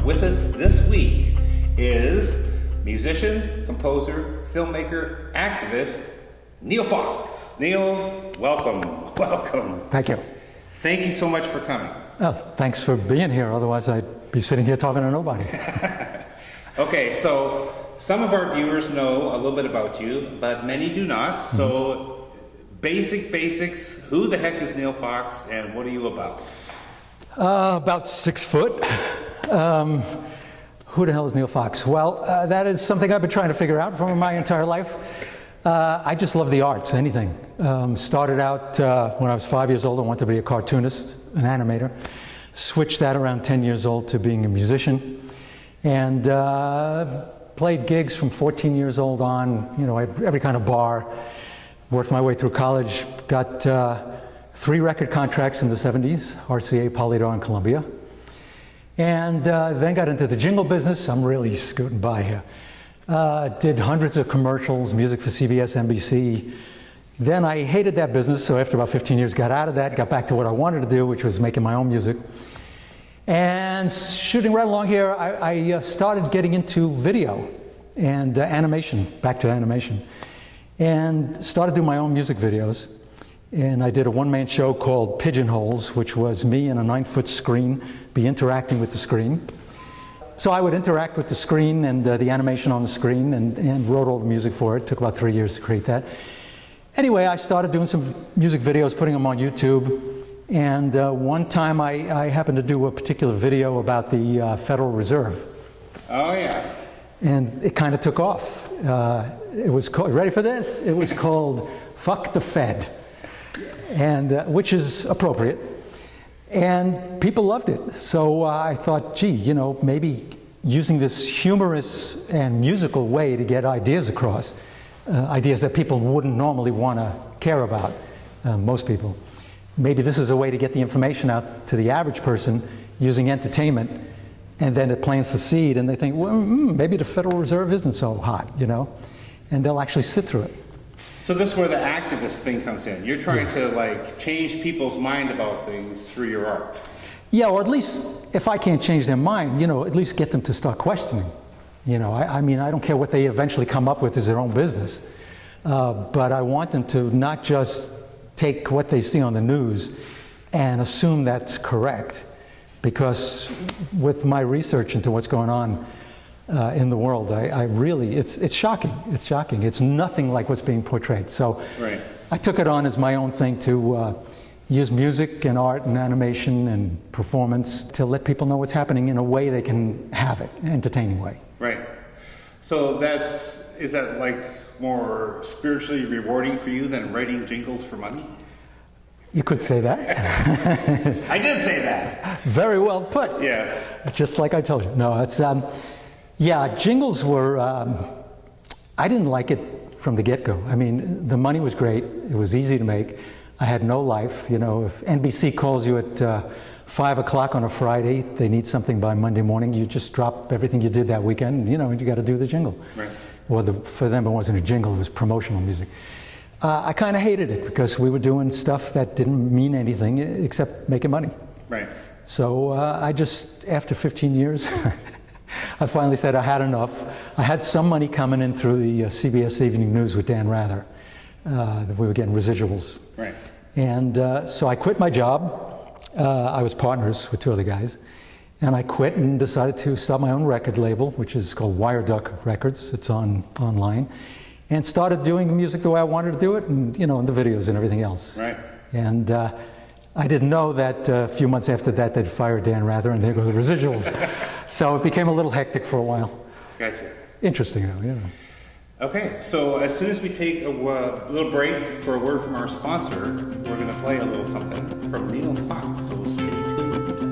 with us this week is musician, composer, filmmaker, activist, NEAL FOX. NEAL, welcome. Welcome. Thank you. Thank you so much for coming. Oh, thanks for being here. Otherwise, I'd be sitting here talking to nobody. Okay, so some of our viewers know a little bit about you, but many do not. So, basics. Who the heck is NEAL FOX, and what are you about? About 6 foot. Who the hell is NEAL FOX? Well, that is something I've been trying to figure out for my entire life. I just love the arts, anything. Started out when I was 5 years old. I wanted to be a cartoonist, an animator. Switched that around 10 years old to being a musician. And played gigs from 14 years old on, you know, every kind of bar. Worked my way through college. Got 3 record contracts in the 70s, RCA, Polydor, and Columbia. And then got into the jingle business. I'm really scooting by here. Did hundreds of commercials, music for CBS, NBC. Then I hated that business, so after about 15 years got out of that, got back to what I wanted to do, which was making my own music. And shooting right along here, I started getting into video and animation, back to animation. And started doing my own music videos. And I did a one-man show called Pigeonholes, which was me in a 9-foot screen, be interacting with the screen. So I would interact with the screen and the animation on the screen and wrote all the music for it. It took about 3 years to create that. Anyway, I started doing some music videos, putting them on YouTube. And one time I happened to do a particular video about the Federal Reserve. Oh, yeah. And it kind of took off. It was called, ready for this? It was called Fuck the Fed, and which is appropriate. And people loved it. So I thought, gee, you know, maybe using this humorous and musical way to get ideas across, ideas that people wouldn't normally want to care about, most people. Maybe this is a way to get the information out to the average person using entertainment, and then it plants the seed, and they think, well, maybe the Federal Reserve isn't so hot, you know, and they'll actually sit through it. So this is where the activist thing comes in. You're trying to like change people's mind about things through your art. Yeah, or at least if I can't change their mind, you know, at least get them to start questioning. You know, I mean, I don't care what they eventually come up with is their own business, but I want them to not just take what they see on the news and assume that's correct, because with my research into what's going on in the world, I really, it's shocking. It's shocking. It's nothing like what's being portrayed. So right. I took it on as my own thing to use music and art and animation and performance to let people know what's happening in a way they can have it, an entertaining way. Right. So is that like more spiritually rewarding for you than writing jingles for money? You could say that. I did say that. Very well put. Yes. Just like I told you. No, it's, yeah, jingles were, I didn't like it from the get-go. I mean, the money was great. It was easy to make. I had no life. You know, if NBC calls you at 5 o'clock on a Friday, they need something by Monday morning, you just drop everything you did that weekend, you know, and you got to do the jingle. Right. Well, for them, it wasn't a jingle, it was promotional music. I kind of hated it because we were doing stuff that didn't mean anything except making money. Right. So I just, after 15 years, I finally said I had enough. I had some money coming in through the CBS Evening News with Dan Rather. We were getting residuals. Right. And so I quit my job. I was partners with 2 other guys. And I quit and decided to start my own record label, which is called Wire Duck Records. It's online. And started doing music the way I wanted to do it, and, you know, and the videos and everything else. Right. And I didn't know that a few months after that they'd fired Dan Rather, and there go the residuals. So it became a little hectic for a while. Gotcha. Interesting though, you know. Okay, so as soon as we take a little break for a word from our sponsor, we're going to play a little something from NEAL FOX, so stay tuned.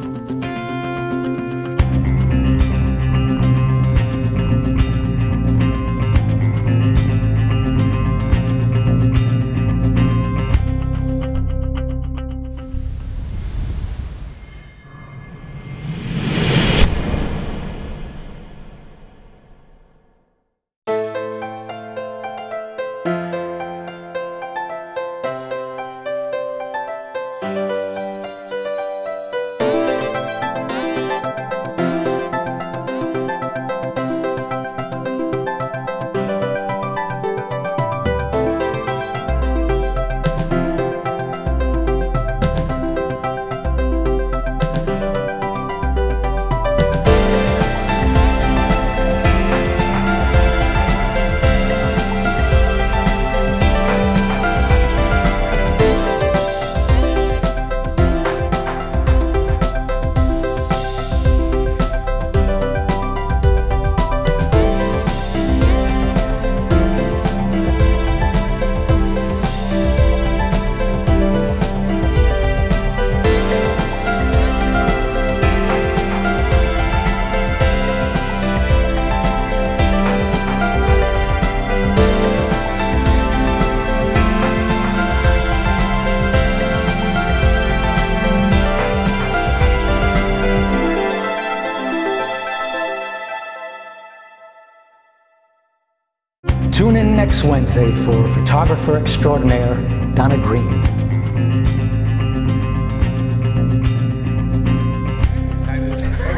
Tune in next Wednesday for photographer extraordinaire Donna Green.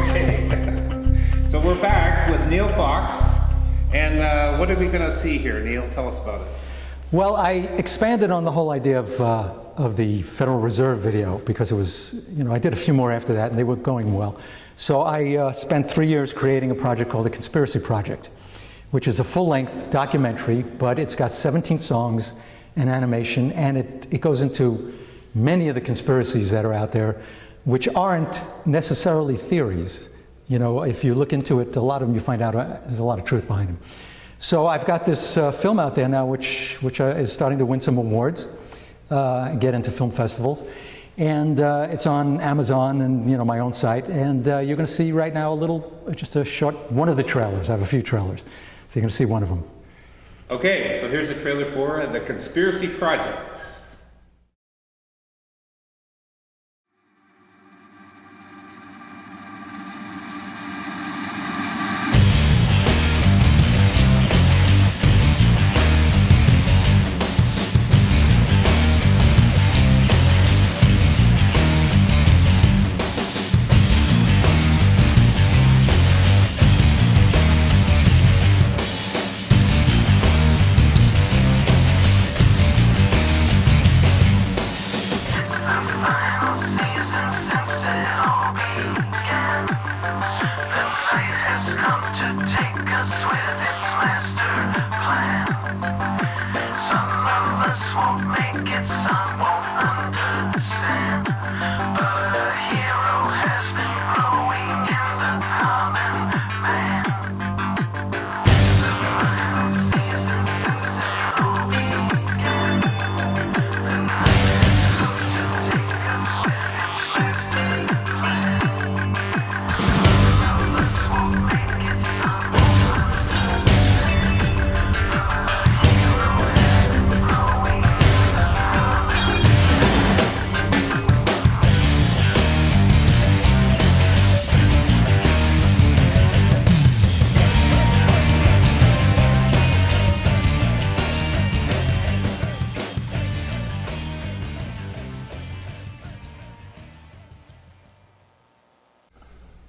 Okay. So we're back with Neal Fox, and what are we going to see here? Neal, tell us about it. Well, I expanded on the whole idea of the Federal Reserve video because it was, I did a few more after that and they were going well. So I spent 3 years creating a project called The Conspiracy Project, which is a full-length documentary, but it's got 17 songs and animation, and it goes into many of the conspiracies that are out there, which aren't necessarily theories. If you look into it, a lot of them you find out there's a lot of truth behind them. So I've got this film out there now, which is starting to win some awards, get into film festivals, and it's on Amazon and my own site. And you're going to see right now just a short one of the trailers. I have a few trailers, so you're going to see one of them. Okay, so here's a trailer for The Conspiracy Project.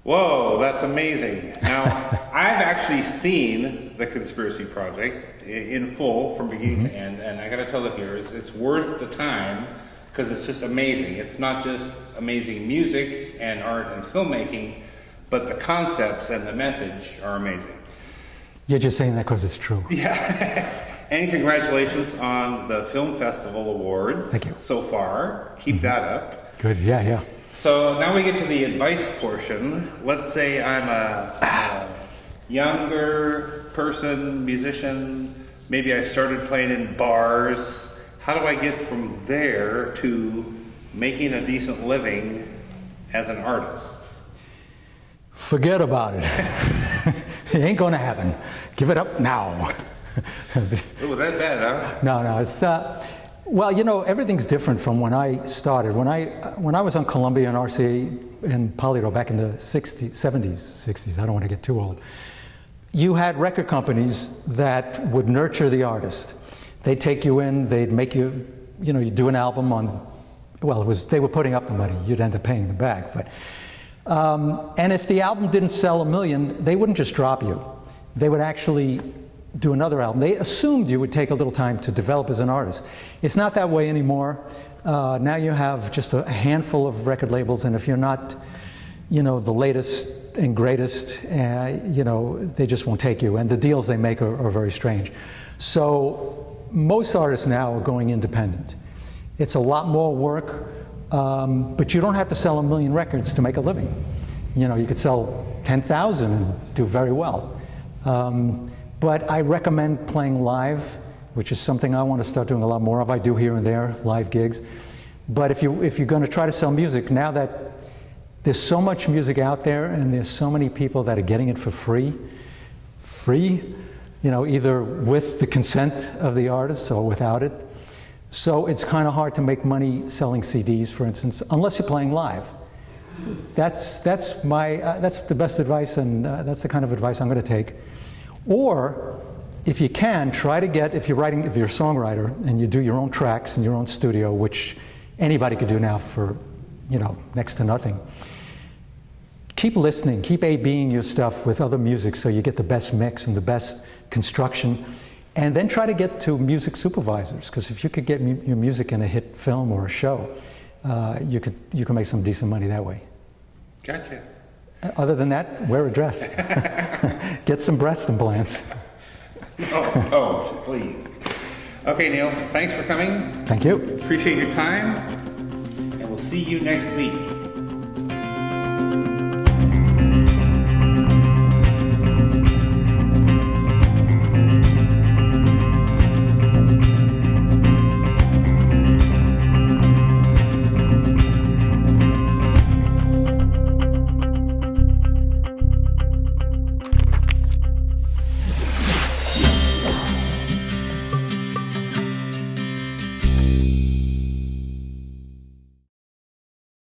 Whoa, that's amazing. Now, I've actually seen The Conspiracy Project in full from beginning to end, and I gotta tell the viewers, it's worth the time because it's just amazing. It's not just amazing music and art and filmmaking, but the concepts and the message are amazing. You're just saying that because it's true. Yeah. And congratulations on the Film Festival Awards. Thank you. So far. Keep that up. Good, yeah. So now we get to the advice portion. Let's say I'm a younger person, musician. Maybe I started playing in bars. How do I get from there to making a decent living as an artist? Forget about it. It ain't going to happen. Give it up now. Oh, that bad, huh? No. It's well, everything's different from when I started. When I was on Columbia and RCA and Polydor back in the 60s, I don't want to get too old. You had record companies that would nurture the artist. They'd take you in, they'd make you, you do an album on, well, they were putting up the money, you'd end up paying them back. But, and if the album didn't sell 1 million, they wouldn't just drop you. They would actually do another album. They assumed you would take a little time to develop as an artist. It's not that way anymore. Now you have just a handful of record labels, and if you're not, the latest and greatest, they just won't take you. And the deals they make are very strange. So most artists now are going independent. It's a lot more work, but you don't have to sell 1 million records to make a living. You could sell 10,000 and do very well. But I recommend playing live, which is something I want to start doing a lot more of. I do here and there, live gigs. But if you're going to try to sell music, now that there's so much music out there and there's so many people that are getting it for free, either with the consent of the artist or without it. So it's kind of hard to make money selling CDs, for instance, unless you're playing live. That's the best advice, and that's the kind of advice I'm going to take. Or if you can, try to get, if you're a songwriter and you do your own tracks in your own studio, which anybody could do now for, you know, next to nothing. Keep listening, keep A-Bing your stuff with other music so you get the best mix and the best construction. And then try to get to music supervisors, because if you could get your music in a hit film or a show, you can make some decent money that way. Gotcha. Other than that, wear a dress. Get some breast implants. Oh, please. Okay, Neil, thanks for coming. Thank you. Appreciate your time, and we'll see you next week.